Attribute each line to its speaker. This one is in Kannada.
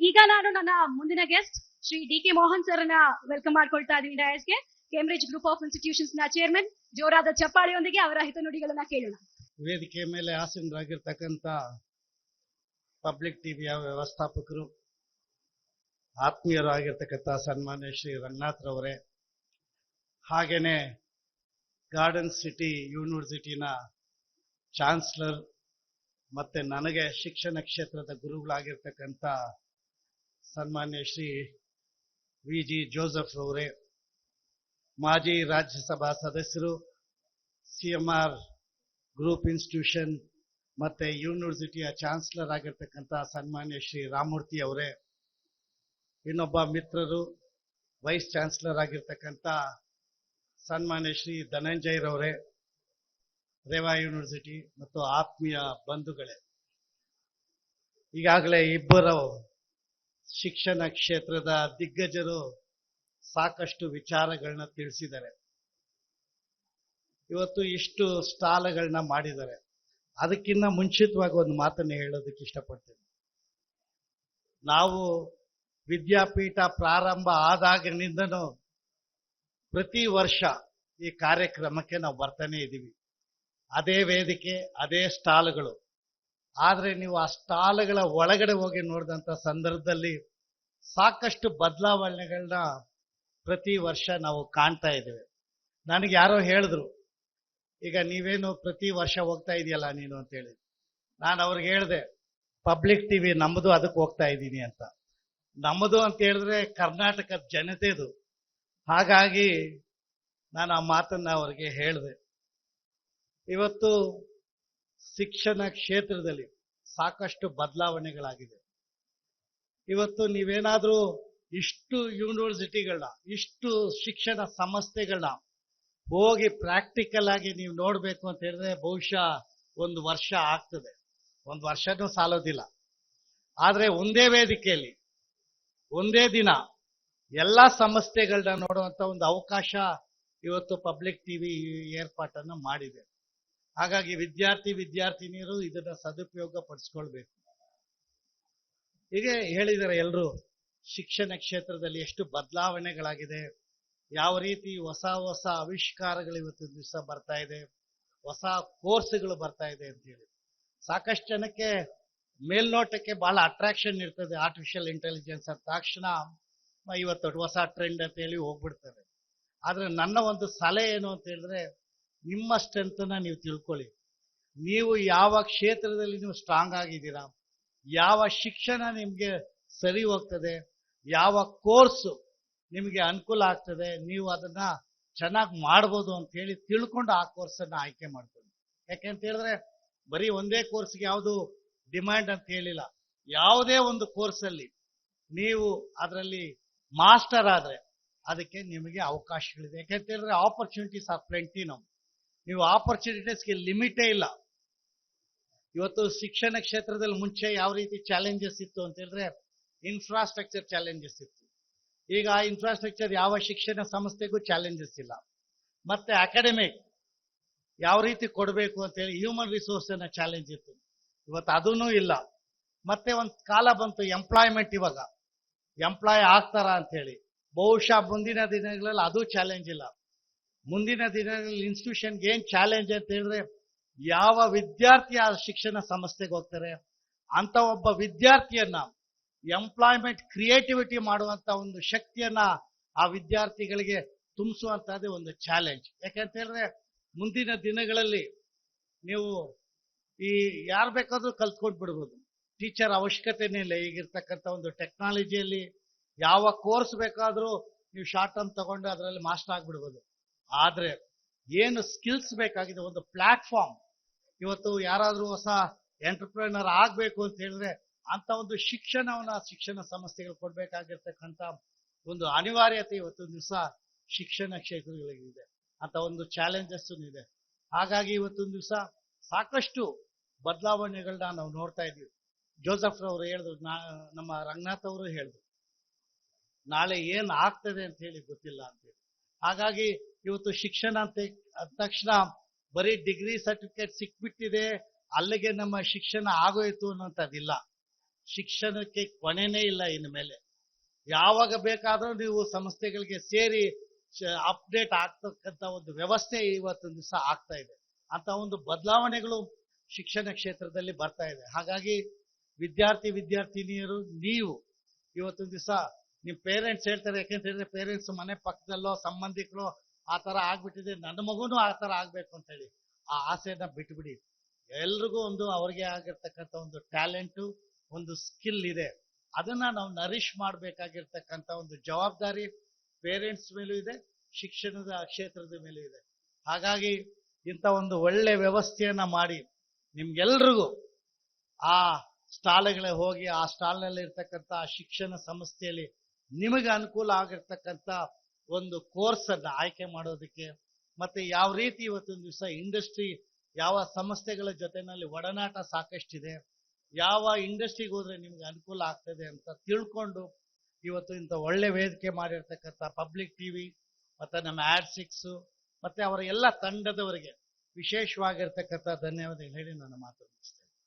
Speaker 1: ಈಗ ನಾನು ನನ್ನ ಮುಂದಿನ ಗೆಸ್ಟ್ ಶ್ರೀ ಡಿ.ಕೆ. ಮೋಹನ್ ಸರ್ ಅನ್ನ ವೆಲ್ಕಮ್ ಮಾಡ್ಕೊಳ್ತಾ ಇದ್ದೀನಿ ಡಯಸ್ಗೆ. ಕೇಂಬ್ರಿಡ್ಜ್ ಗ್ರೂಪ್ ಆಫ್ ಇನ್ಸ್ಟಿಟ್ಯೂಷನ್ಸ್ ನ ಚೇರ್ಮನ್. ಜೋರಾದ ಚಪ್ಪಾಳೆಯೊಂದಿಗೆ ಅವರ ಹಿತನುಡಿಗಳನ್ನ ಕೇಳೋಣ.
Speaker 2: ವೇದಿಕೆ ಮೇಲೆ ಆಸೀನರಾಗಿರ್ತಕ್ಕಂಥ ಪಬ್ಲಿಕ್ ಟಿವಿಯ ವ್ಯವಸ್ಥಾಪಕರು, ಆತ್ಮೀಯರಾಗಿರ್ತಕ್ಕಂಥ ಸನ್ಮಾನ್ಯ ಶ್ರೀ ರಂಗನಾಥ್ ರವರೇ, ಹಾಗೇನೆ ಗಾರ್ಡನ್ ಸಿಟಿ ಯೂನಿವರ್ಸಿಟಿನ ಚಾನ್ಸಲರ್ ಮತ್ತೆ ನನಗೆ ಶಿಕ್ಷಣ ಕ್ಷೇತ್ರದ ಗುರುಗಳಾಗಿರ್ತಕ್ಕಂಥ ಸನ್ಮಾನ್ಯ ಶ್ರೀ ವಿ.ಜಿ. ಜೋಸೆಫ್ ರವರೇ, ಮಾಜಿ ರಾಜ್ಯಸಭಾ ಸದಸ್ಯರು, CMR ಗ್ರೂಪ್ ಇನ್ಸ್ಟಿಟ್ಯೂಷನ್ ಮತ್ತೆ ಯೂನಿವರ್ಸಿಟಿಯ ಚಾನ್ಸಲರ್ ಆಗಿರ್ತಕ್ಕಂಥ ಸನ್ಮಾನ್ಯ ಶ್ರೀ ರಾಮಮೂರ್ತಿ ಅವರೇ, ಇನ್ನೊಬ್ಬ ಮಿತ್ರರು ವೈಸ್ ಚಾನ್ಸಲರ್ ಆಗಿರ್ತಕ್ಕಂಥ ಸನ್ಮಾನ್ಯ ಶ್ರೀ ಧನಂಜಯ್ ರವರೇ, ರೇವಾ ಯೂನಿವರ್ಸಿಟಿ ಮತ್ತು ಆತ್ಮೀಯ ಬಂಧುಗಳೇ, ಈಗಾಗಲೇ ಇಬ್ಬರು ಶಿಕ್ಷಣ ಕ್ಷೇತ್ರದ ದಿಗ್ಗಜರು ಸಾಕಷ್ಟು ವಿಚಾರಗಳನ್ನ ತಿಳಿಸಿದ್ದಾರೆ. ಇವತ್ತು ಇಷ್ಟು ಸ್ಟಾಲ್ಗಳನ್ನ ಮಾಡಿದ್ದಾರೆ. ಅದಕ್ಕಿಂತ ಮುಂಚಿತವಾಗಿ ಒಂದು ಮಾತನ್ನು ಹೇಳೋದಕ್ಕೆ ಇಷ್ಟಪಡ್ತೀನಿ. ನಾವು ವಿದ್ಯಾಪೀಠ ಪ್ರಾರಂಭ ಆದಾಗಿನಿಂದನೂ ಪ್ರತಿ ವರ್ಷ ಈ ಕಾರ್ಯಕ್ರಮಕ್ಕೆ ನಾವು ಬರ್ತಾನೆ ಇದ್ದೀವಿ. ಅದೇ ವೇದಿಕೆ, ಅದೇ ಸ್ಟಾಲ್ಗಳು. ಆದರೆ ನೀವು ಆ ಸ್ಟಾಲ್ಗಳ ಒಳಗಡೆ ಹೋಗಿ ನೋಡಿದಂಥ ಸಂದರ್ಭದಲ್ಲಿ ಸಾಕಷ್ಟು ಬದಲಾವಣೆಗಳನ್ನ ಪ್ರತಿ ವರ್ಷ ನಾವು ಕಾಣ್ತಾ ಇದ್ದೇವೆ. ನನಗೆ ಯಾರೋ ಹೇಳಿದ್ರು, ಈಗ ನೀವೇನು ಪ್ರತಿ ವರ್ಷ ಹೋಗ್ತಾ ಇದೆಯಲ್ಲ ನೀನು ಅಂತೇಳಿ. ನಾನು ಅವ್ರಿಗೆ ಹೇಳಿದೆ, ಪಬ್ಲಿಕ್ ಟಿವಿ ನಮ್ಮದು, ಅದಕ್ಕೆ ಹೋಗ್ತಾ ಇದ್ದೀನಿ ಅಂತ. ನಮ್ಮದು ಅಂತ ಹೇಳಿದ್ರೆ ಕರ್ನಾಟಕದ ಜನತೆದು. ಹಾಗಾಗಿ ನಾನು ಆ ಮಾತನ್ನ ಅವರಿಗೆ ಹೇಳಿದೆ. ಇವತ್ತು ಶಿಕ್ಷಣ ಕ್ಷೇತ್ರದಲ್ಲಿ ಸಾಕಷ್ಟು ಬದಲಾವಣೆಗಳಾಗಿದೆ. ಇವತ್ತು ನೀವೇನಾದ್ರೂ ಇಷ್ಟು ಯೂನಿವರ್ಸಿಟಿಗಳನ್ನ, ಇಷ್ಟು ಶಿಕ್ಷಣ ಸಂಸ್ಥೆಗಳನ್ನ ಹೋಗಿ ಪ್ರಾಕ್ಟಿಕಲ್ ಆಗಿ ನೀವು ನೋಡ್ಬೇಕು ಅಂತ ಹೇಳಿದ್ರೆ ಬಹುಶಃ ಒಂದು ವರ್ಷ ಆಗ್ತದೆ, ಒಂದು ವರ್ಷನೂ ಸಾಲೋದಿಲ್ಲ. ಆದ್ರೆ ಒಂದೇ ವೇದಿಕೆಯಲ್ಲಿ ಒಂದೇ ದಿನ ಎಲ್ಲಾ ಸಂಸ್ಥೆಗಳನ್ನ ನೋಡುವಂತ ಒಂದು ಅವಕಾಶ ಇವತ್ತು ಪಬ್ಲಿಕ್ ಟಿವಿ ಏರ್ಪಾಟನ್ನು ಮಾಡಿದೆ. ಹಾಗಾಗಿ ವಿದ್ಯಾರ್ಥಿನಿಯರು ಇದನ್ನ ಸದುಪಯೋಗ ಪಡಿಸ್ಕೊಳ್ಬೇಕು. ಹೀಗೆ ಹೇಳಿದ್ದಾರೆ ಎಲ್ಲರೂ, ಶಿಕ್ಷಣ ಕ್ಷೇತ್ರದಲ್ಲಿ ಎಷ್ಟು ಬದಲಾವಣೆಗಳಾಗಿದೆ, ಯಾವ ರೀತಿ ಹೊಸ ಹೊಸ ಆವಿಷ್ಕಾರಗಳು ಇವತ್ತಿನ ದಿವಸ ಬರ್ತಾ ಇದೆ, ಹೊಸ ಕೋರ್ಸ್ಗಳು ಬರ್ತಾ ಇದೆ ಅಂತ ಹೇಳಿ. ಸಾಕಷ್ಟು ಜನಕ್ಕೆ ಮೇಲ್ನೋಟಕ್ಕೆ ಬಹಳ ಅಟ್ರಾಕ್ಷನ್ ಇರ್ತದೆ. ಆರ್ಟಿಫಿಷಿಯಲ್ ಇಂಟೆಲಿಜೆನ್ಸ್ ಅಂತ ತಕ್ಷಣ ಇವತ್ತು ಹೊಸ ಟ್ರೆಂಡ್ ಅಂತ ಹೇಳಿ ಹೋಗ್ಬಿಡ್ತಾರೆ. ಆದ್ರೆ ನನ್ನ ಒಂದು ಸಲಹೆ ಏನು ಅಂತ ಹೇಳಿದ್ರೆ, ನಿಮ್ಮ ಸ್ಟ್ರೆಂತ್ ಅನ್ನ ನೀವು ತಿಳ್ಕೊಳ್ಳಿ. ನೀವು ಯಾವ ಕ್ಷೇತ್ರದಲ್ಲಿ ನೀವು ಸ್ಟ್ರಾಂಗ್ ಆಗಿದ್ದೀರಾ, ಯಾವ ಶಿಕ್ಷಣ ನಿಮ್ಗೆ ಸರಿ ಹೋಗ್ತದೆ, ಯಾವ ಕೋರ್ಸ್ ನಿಮಗೆ ಅನುಕೂಲ ಆಗ್ತದೆ, ನೀವು ಅದನ್ನ ಚೆನ್ನಾಗಿ ಮಾಡ್ಬೋದು ಅಂತ ಹೇಳಿ ತಿಳ್ಕೊಂಡು ಆ ಕೋರ್ಸ್ ಅನ್ನ ಆಯ್ಕೆ ಮಾಡ್ಕೊಳ್ಳಿ. ಯಾಕೆಂತ ಹೇಳಿದ್ರೆ ಬರೀ ಒಂದೇ ಕೋರ್ಸ್ಗೆ ಯಾವುದು ಡಿಮ್ಯಾಂಡ್ ಅಂತ ಹೇಳಿಲ್ಲ. ಯಾವುದೇ ಒಂದು ಕೋರ್ಸ್ ಅಲ್ಲಿ ನೀವು ಅದರಲ್ಲಿ ಮಾಸ್ಟರ್ ಆದ್ರೆ ಅದಕ್ಕೆ ನಿಮಗೆ ಅವಕಾಶಗಳಿದೆ. ಯಾಕೆಂತ ಹೇಳಿದ್ರೆ ಆಪರ್ಚುನಿಟೀಸ್ ಆರ್ ಪ್ಲೆಂಟಿ. ನೀವು ಆಪರ್ಚುನಿಟೀಸ್ಗೆ ಲಿಮಿಟೇ ಇಲ್ಲ. ಇವತ್ತು ಶಿಕ್ಷಣ ಕ್ಷೇತ್ರದಲ್ಲಿ ಮುಂಚೆ ಯಾವ ರೀತಿ ಚಾಲೆಂಜಸ್ ಇತ್ತು ಅಂತ ಹೇಳಿದ್ರೆ ಇನ್ಫ್ರಾಸ್ಟ್ರಕ್ಚರ್ ಚಾಲೆಂಜಸ್ ಇತ್ತು. ಈಗ ಆ ಇನ್ಫ್ರಾಸ್ಟ್ರಕ್ಚರ್ ಯಾವ ಶಿಕ್ಷಣ ಸಂಸ್ಥೆಗೂ ಚಾಲೆಂಜಸ್ ಇಲ್ಲ. ಮತ್ತೆ ಅಕಾಡೆಮಿಕ್ ಯಾವ ರೀತಿ ಕೊಡಬೇಕು ಅಂತ ಹೇಳಿ ಹ್ಯೂಮನ್ ರಿಸೋರ್ಸ್ ಅನ್ನ ಚಾಲೆಂಜ್ ಇತ್ತು. ಇವತ್ತು ಅದೂ ಇಲ್ಲ. ಮತ್ತೆ ಒಂದು ಕಾಲ ಬಂತು ಎಂಪ್ಲಾಯ್ಮೆಂಟ್. ಇವಾಗ ಎಂಪ್ಲಾಯ್ ಆಗ್ತಾರ ಅಂತ ಹೇಳಿ. ಬಹುಶಃ ಮುಂದಿನ ದಿನಗಳಲ್ಲಿ ಅದು ಚಾಲೆಂಜ್ ಇಲ್ಲ. ಮುಂದಿನ ದಿನಗಳಲ್ಲಿ ಇನ್ಸ್ಟಿಟ್ಯೂಷನ್ಗೆ ಏನ್ ಚಾಲೆಂಜ್ ಅಂತ ಹೇಳಿದ್ರೆ, ಯಾವ ವಿದ್ಯಾರ್ಥಿ ಆ ಶಿಕ್ಷಣ ಸಂಸ್ಥೆಗೆ ಹೋಗ್ತಾರೆ ಅಂತ ಒಬ್ಬ ವಿದ್ಯಾರ್ಥಿಯನ್ನ ಎಂಪ್ಲಾಯ್ಮೆಂಟ್ ಕ್ರಿಯೇಟಿವಿಟಿ ಮಾಡುವಂತ ಒಂದು ಶಕ್ತಿಯನ್ನ ಆ ವಿದ್ಯಾರ್ಥಿಗಳಿಗೆ ತುಂಬಿಸುವಂತಹದ್ದೇ ಒಂದು ಚಾಲೆಂಜ್. ಯಾಕೆಂತ ಹೇಳಿದ್ರೆ ಮುಂದಿನ ದಿನಗಳಲ್ಲಿ ನೀವು ಈ ಯಾರು ಬೇಕಾದ್ರೂ ಕಲ್ತ್ಕೊಂಡು ಬಿಡ್ಬೋದು. ಟೀಚರ್ ಅವಶ್ಯಕತೆನೇ ಇಲ್ಲ. ಈಗಿರ್ತಕ್ಕಂಥ ಒಂದು ಟೆಕ್ನಾಲಜಿಯಲ್ಲಿ ಯಾವ ಕೋರ್ಸ್ ಬೇಕಾದ್ರೂ ನೀವು ಶಾರ್ಟ್ ಟರ್ಮ್ ತಗೊಂಡು ಅದರಲ್ಲಿ ಮಾಸ್ಟರ್ ಆಗ್ಬಿಡ್ಬೋದು. ಆದ್ರೆ ಏನು ಸ್ಕಿಲ್ಸ್ ಬೇಕಾಗಿದೆ, ಒಂದು ಪ್ಲಾಟ್ಫಾರ್ಮ್. ಇವತ್ತು ಯಾರಾದ್ರೂ ಹೊಸ ಎಂಟರ್ಪ್ರಿನರ್ ಆಗ್ಬೇಕು ಅಂತ ಹೇಳಿದ್ರೆ ಅಂತ ಒಂದು ಶಿಕ್ಷಣವನ್ನ ಶಿಕ್ಷಣ ಸಂಸ್ಥೆಗಳು ಕೊಡ್ಬೇಕಾಗಿರ್ತಕ್ಕಂಥ ಒಂದು ಅನಿವಾರ್ಯತೆ ಇವತ್ತೊಂದು ದಿವಸ ಶಿಕ್ಷಣ ಕ್ಷೇತ್ರಗಳಿಗಿದೆ. ಅಂತ ಒಂದು ಚಾಲೆಂಜಸ್ ಇದೆ. ಹಾಗಾಗಿ ಇವತ್ತೊಂದು ದಿವಸ ಸಾಕಷ್ಟು ಬದಲಾವಣೆಗಳನ್ನ ನಾವು ನೋಡ್ತಾ ಇದ್ದೀವಿ. ಜೋಸೆಫ್ ರವರು ಹೇಳಿದ್ರು, ನಮ್ಮ ರಂಗನಾಥ್ ಅವರು ಹೇಳಿದ್ರು, ನಾಳೆ ಏನ್ ಆಗ್ತದೆ ಅಂತ ಹೇಳಿ ಗೊತ್ತಿಲ್ಲ ಅಂತೇಳಿ. ಹಾಗಾಗಿ ಇವತ್ತು ಶಿಕ್ಷಣ ಅಂತ ತಕ್ಷಣ ಬರೀ ಡಿಗ್ರಿ ಸರ್ಟಿಫಿಕೇಟ್ ಸಿಕ್ಬಿಟ್ಟಿದೆ, ಅಲ್ಲಿಗೆ ನಮ್ಮ ಶಿಕ್ಷಣ ಆಗೋಯ್ತು ಅನ್ನೋಂಥದ್ದಿಲ್ಲ. ಶಿಕ್ಷಣಕ್ಕೆ ಕೊನೆನೇ ಇಲ್ಲ. ಇನ್ನು ಮೇಲೆ ಯಾವಾಗ ಬೇಕಾದ್ರೂ ನೀವು ಸಂಸ್ಥೆಗಳಿಗೆ ಸೇರಿ ಅಪ್ಡೇಟ್ ಆಗ್ತಕ್ಕಂಥ ಒಂದು ವ್ಯವಸ್ಥೆ ಇವತ್ತೊಂದು ದಿವಸ ಆಗ್ತಾ ಇದೆ. ಅಂತ ಒಂದು ಬದಲಾವಣೆಗಳು ಶಿಕ್ಷಣ ಕ್ಷೇತ್ರದಲ್ಲಿ ಬರ್ತಾ ಇದೆ. ಹಾಗಾಗಿ ವಿದ್ಯಾರ್ಥಿನಿಯರು ನೀವು ಇವತ್ತೊಂದು ದಿವಸ ನಿಮ್ ಪೇರೆಂಟ್ಸ್ ಹೇಳ್ತಾರೆ, ಯಾಕೆಂತ ಹೇಳಿದ್ರೆ ಪೇರೆಂಟ್ಸ್ ಮನೆ ಪಕ್ಕದಲ್ಲೋ ಸಂಬಂಧಿಕರು ಆ ತರ ಆಗ್ಬಿಟ್ಟಿದೆ, ನನ್ನ ಮಗುನು ಆ ತರ ಆಗ್ಬೇಕು ಅಂತ ಹೇಳಿ ಆ ಆಸೆನ ಬಿಟ್ಬಿಡಿ. ಎಲ್ರಿಗೂ ಒಂದು ಅವ್ರಿಗೆ ಆಗಿರ್ತಕ್ಕಂಥ ಒಂದು ಟ್ಯಾಲೆಂಟು, ಒಂದು ಸ್ಕಿಲ್ ಇದೆ. ಅದನ್ನ ನಾವು ನರಿಶ್ ಮಾಡ್ಬೇಕಾಗಿರ್ತಕ್ಕಂಥ ಒಂದು ಜವಾಬ್ದಾರಿ ಪೇರೆಂಟ್ಸ್ ಮೇಲೂ ಇದೆ, ಶಿಕ್ಷಣದ ಕ್ಷೇತ್ರದ ಮೇಲೂ ಇದೆ. ಹಾಗಾಗಿ ಇಂಥ ಒಂದು ಒಳ್ಳೆ ವ್ಯವಸ್ಥೆಯನ್ನ ಮಾಡಿ ನಿಮ್ಗೆಲ್ರಿಗೂ ಆ ಸ್ಟಾಲ್ಗಳೇ ಹೋಗಿ ಆ ಸ್ಟಾಲ್ನಲ್ಲಿ ಇರ್ತಕ್ಕಂಥ ಶಿಕ್ಷಣ ಸಂಸ್ಥೆಯಲ್ಲಿ ನಿಮಗೆ ಅನುಕೂಲ ಆಗಿರ್ತಕ್ಕಂಥ ಒಂದು ಕೋರ್ಸ್ ಅನ್ನ ಆಯ್ಕೆ ಮಾಡೋದಕ್ಕೆ, ಮತ್ತೆ ಯಾವ ರೀತಿ ಇವತ್ತೊಂದು ದಿವಸ ಇಂಡಸ್ಟ್ರಿ ಯಾವ ಸಂಸ್ಥೆಗಳ ಜೊತೆನಲ್ಲಿ ಒಡನಾಟ ಸಾಕಷ್ಟಿದೆ, ಯಾವ ಇಂಡಸ್ಟ್ರಿಗೆ ಹೋದ್ರೆ ನಿಮ್ಗೆ ಅನುಕೂಲ ಆಗ್ತದೆ ಅಂತ ತಿಳ್ಕೊಂಡು ಇವತ್ತು ಇಂಥ ಒಳ್ಳೆ ವೇದಿಕೆ ಮಾಡಿರ್ತಕ್ಕಂಥ ಪಬ್ಲಿಕ್ ಟಿವಿ ಮತ್ತೆ ನಮ್ಮ AD6 ಮತ್ತೆ ಅವರ ಎಲ್ಲ ತಂಡದವರಿಗೆ ವಿಶೇಷವಾಗಿರ್ತಕ್ಕಂಥ ಧನ್ಯವಾದ ಹೇಳಿ ನನ್ನ ಮಾತು ಮುಗಿಸ್ತೇನೆ.